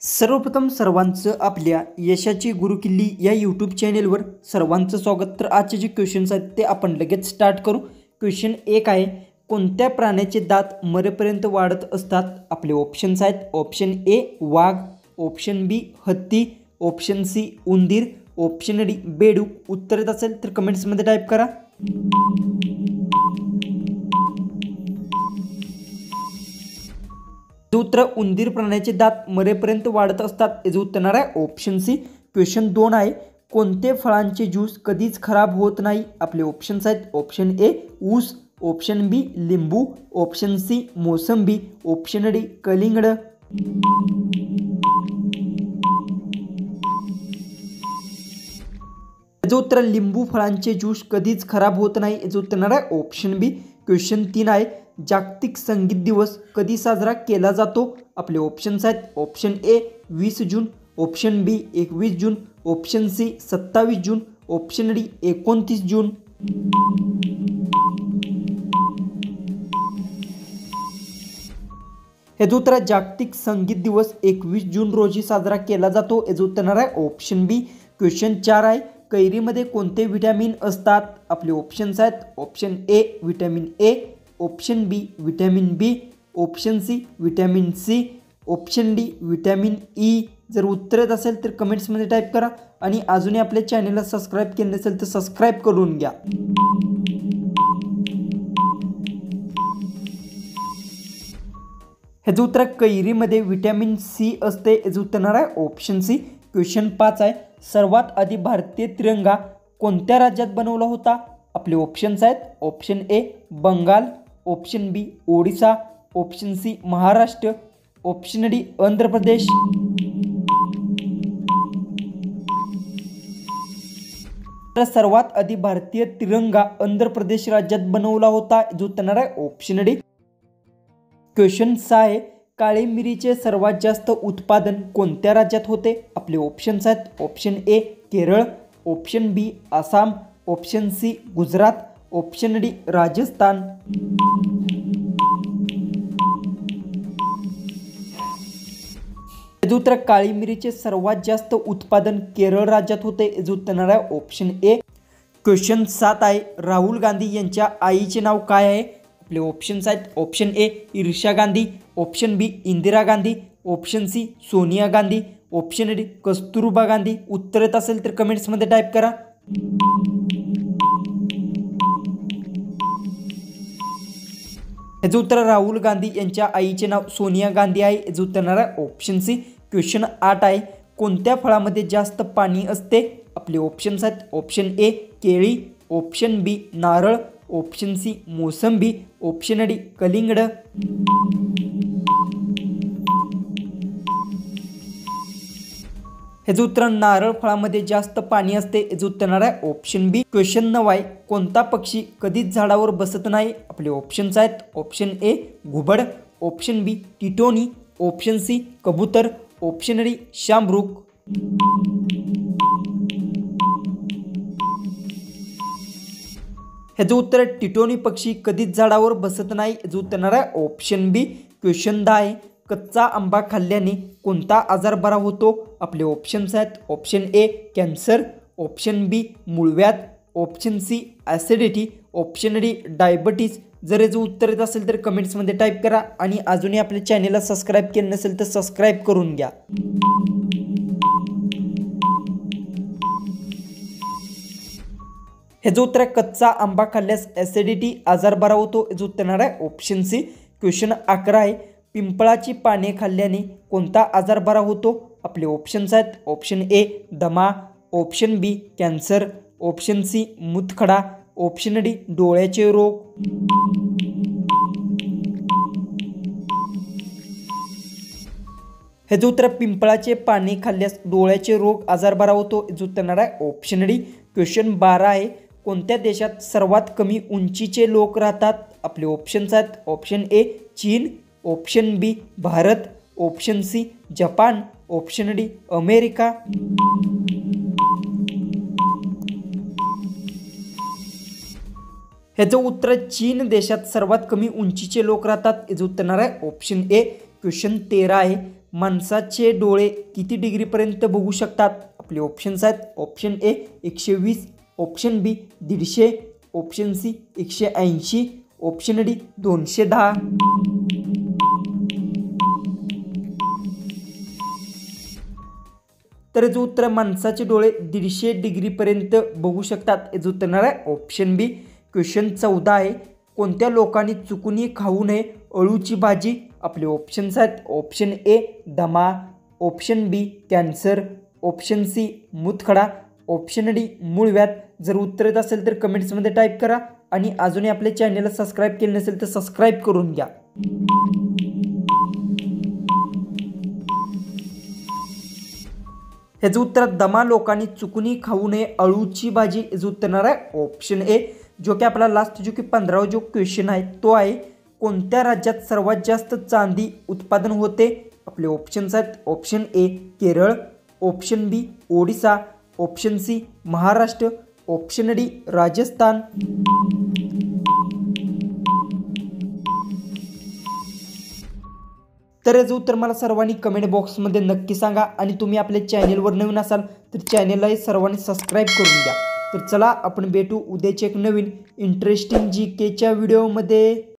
सर्वप्रथम सर्वांचं आपल्या यशाची गुरुकिल्ली या यूट्यूब चॅनेलवर सर्वांचं स्वागत। तर आजचे जे क्वेश्चन्स आहेत ते आपण लगेच स्टार्ट करू। क्वेश्चन 1 आहे, कोणत्या प्राण्याचे दात मरेपर्यंत वाढत असतात? आपले ऑप्शन्स आहेत, ऑप्शन ए वाघ, ऑप्शन बी हत्ती, ऑप्शन सी उंदीर, ऑप्शन डी बेडूक। उत्तर येत असेल तर कमेंट्समध्ये टाईप करा। उत्तर उंदीर प्राण्याचे दात मरेपर्यंत वाढत असतात, याचं उत्तर आहे ऑप्शन सी। क्वेश्चन 2 आहे, कोणते फळांचे ज्यूस कधीच खराब होत नाही? आपले ऑप्शन्स आहेत, ऑप्शन ए ऊस, ऑप्शन बी लिंबू, ऑप्शन सी मोसंबी, ऑप्शन डी कलिंगड। याचं उत्तर लिंबू फळांचे ज्यूस कधीच खराब होत नाही, याचं उत्तर आहे ऑप्शन बी। क्वेश्चन 3 आहे, जागतिक संगीत दिवस कधी साजरा केला जातो? आपले ऑप्शन्स आहेत, option A 20 June, option B 21 June, option C 27 June, option D 29 June. याचं उत्तर जागतिक संगीत दिवस 21 जून रोजी साजरा केला जातो, याचं उत्तर आहे ऑप्शन बी। क्वेश्चन 4 आहे, कैरीमध्ये कोणते विटॅमिन असतात? आपले ऑप्शन्स आहेत, option A vitamin A, option B vitamin B, option C vitamin C, option D vitamin E. जर उत्तर येत असेल तर कमेंट्समध्ये टाईप करा आणि अजूनही आपल्या चॅनलला सबस्क्राईब केले नसेल तर सबस्क्राईब करून घ्या। ह्याचं उत्तर कैरीमध्ये विटॅमिन सी असते, याचं उत्तर आहे ऑप्शन सी। क्वेश्चन 5 आहे, सर्वात आधी भारतीय तिरंगा कोणत्या राज्यात बनवला होता? आपले ऑप्शन्स आहेत, option A Bengal, option B Odisha, option C Maharashtra, option D Andhra Pradesh. तर सर्वात आधी भारतीय तिरंगा आंध्र प्रदेश राज्यात बनवला होता, जो उत्तर आहे ऑप्शन डी। क्वेश्चन 6 आहे, काळी मिरीचे सर्वात जास्त उत्पादन कोणत्या राज्यात होते? आपले ऑप्शन्स आहेत, option A Kerala, option B Assam, option C Gujarat, option D Rajasthan. याचं उत्तर काळी मिरीचे सर्वात जास्त उत्पादन केरळ राज्यात होते, याचं उत्तर आहे ऑप्शन ए। क्वेश्चन 7 आहे, राहुल गांधी यांच्या आईचे नाव काय आहे? आपले ऑप्शन्स आहेत, option A Irsha Gandhi, option B Indira Gandhi, option C Sonia Gandhi, option D Kasturba Gandhi. उत्तर येत असेल तर कमेंट्समध्ये टाईप करा। याचं उत्तर राहुल गांधी यांच्या आईचे नाव सोनिया गांधी आहे, याचं उत्तर आहे ऑप्शन सी। क्वेश्चन 8 आहे, कोणत्या फळामध्ये जास्त पाणी असते? आपले ऑप्शन्स आहेत, ऑप्शन ए केळी, ऑप्शन बी नारळ, ऑप्शन सी मोसंबी, ऑप्शन डी कलिंगड। याचं उत्तर नारळ फळामध्ये जास्त पाणी असते, याचं उत्तर आहे ऑप्शन बी। क्वेश्चन 9 आहे, कोणता पक्षी कधीच झाडावर बसत नाही? आपले ऑप्शन्स आहेत, ऑप्शन ए घुबड, ऑप्शन बी टिटोनी, ऑप्शन सी कबूतर, ऑप्शन डी शामरुख। याचं उत्तर टिटोनी पक्षी कधीच झाडावर बसत नाही, याचं उत्तर आहे ऑप्शन बी। क्वेश्चन 10 आहे, कच्चा आंबा खाल्ल्याने कोणता आजार बरा होतो? आपले ऑप्शन्स आहेत, option A cancer, option B मूळव्याध, option C acidity, option D diabetes. जर याचं उत्तर येत असेल तर कमेंट्समध्ये टाईप करा आणि अजूनही आपल्या चॅनलला सबस्क्राईब केलं नसेल तर सबस्क्राईब करून घ्या। याचं उत्तर कच्चा आंबा खाल्ल्यास ॲसिडिटी आजार बरा होतो, याचं उत्तर आहे ऑप्शन सी। क्वेश्चन 11 आहे, पिंपळाची पाने खाल्ल्याने कोणता आजार बरा होतो? आपले ऑप्शन्स आहेत, ऑप्शन ए दमा, option B cancer, option C मूतखडा, ऑप्शन डी डोळ्याचे रोग। याचं उत्तर पिंपळाचे पाने खाल्ल्यास डोळ्याचे रोग आजार बरा होतो, याचं उत्तर आहे ऑप्शन डी। क्वेश्चन 12 आहे, कोणत्या देशात सर्वात कमी उंचीचे लोक राहतात? आपले ऑप्शन्स आहेत, ऑप्शन ए चीन, option B Bharat, option C Japan, option D America. याचं उत्तर चीन देशात सर्वात कमी उंचीचे लोक राहतात, याचं उत्तर आहे ऑप्शन ए। क्वेश्चन 13 आहे, माणसाचे डोळे किती डिग्रीपर्यंत बघू शकतात? आपले ऑप्शन्स आहेत option A 120, option B 150, option C 180, option D 210. तर जो उत्तर माणसाचे डोळे 150 डिग्रीपर्यंत बघू शकतात याचं उत्तर येणार आहे ऑप्शन बी. क्वेश्चन 14 आहे. कोणत्या लोकांनी चुकूनही खाऊ नये अळूची भाजी? आपले ऑप्शन्स आहेत ऑप्शन ए दमा, option B cancer, option C मूतखडा, ऑप्शन डी मूळव्याध. जर उत्तर येत असेल तर कमेंट्समध्ये टाईप करा आणि अजूनही आपल्या चॅनलला सबस्क्राईब केले नसेल तर सबस्क्राईब करून घ्या. ह्याचं उत्तर दमा लोकांनी चुकूनही खाऊ नये अळूची भाजी याचं उत्तर येणार आहे ऑप्शन ए. जो की आपला लास्ट जो की 15वा जो क्वेश्चन आहे तो आहे कोणत्या राज्यात सर्वात जास्त चांदी उत्पादन होते? आपले ऑप्शन्स आहेत option A Kerala, option B Odisha, option C Maharashtra, option D Rajasthan. तर याचं उत्तर मला सर्वांनी कमेंट बॉक्समध्ये नक्की सांगा आणि तुम्ही आपल्या चॅनेलवर नवीन असाल तर चॅनेललाही सर्वांनी सबस्क्राईब करून द्या. तर चला आपण भेटू उद्याच्या एक नवीन इंटरेस्टिंग GKच्या व्हिडिओमध्ये.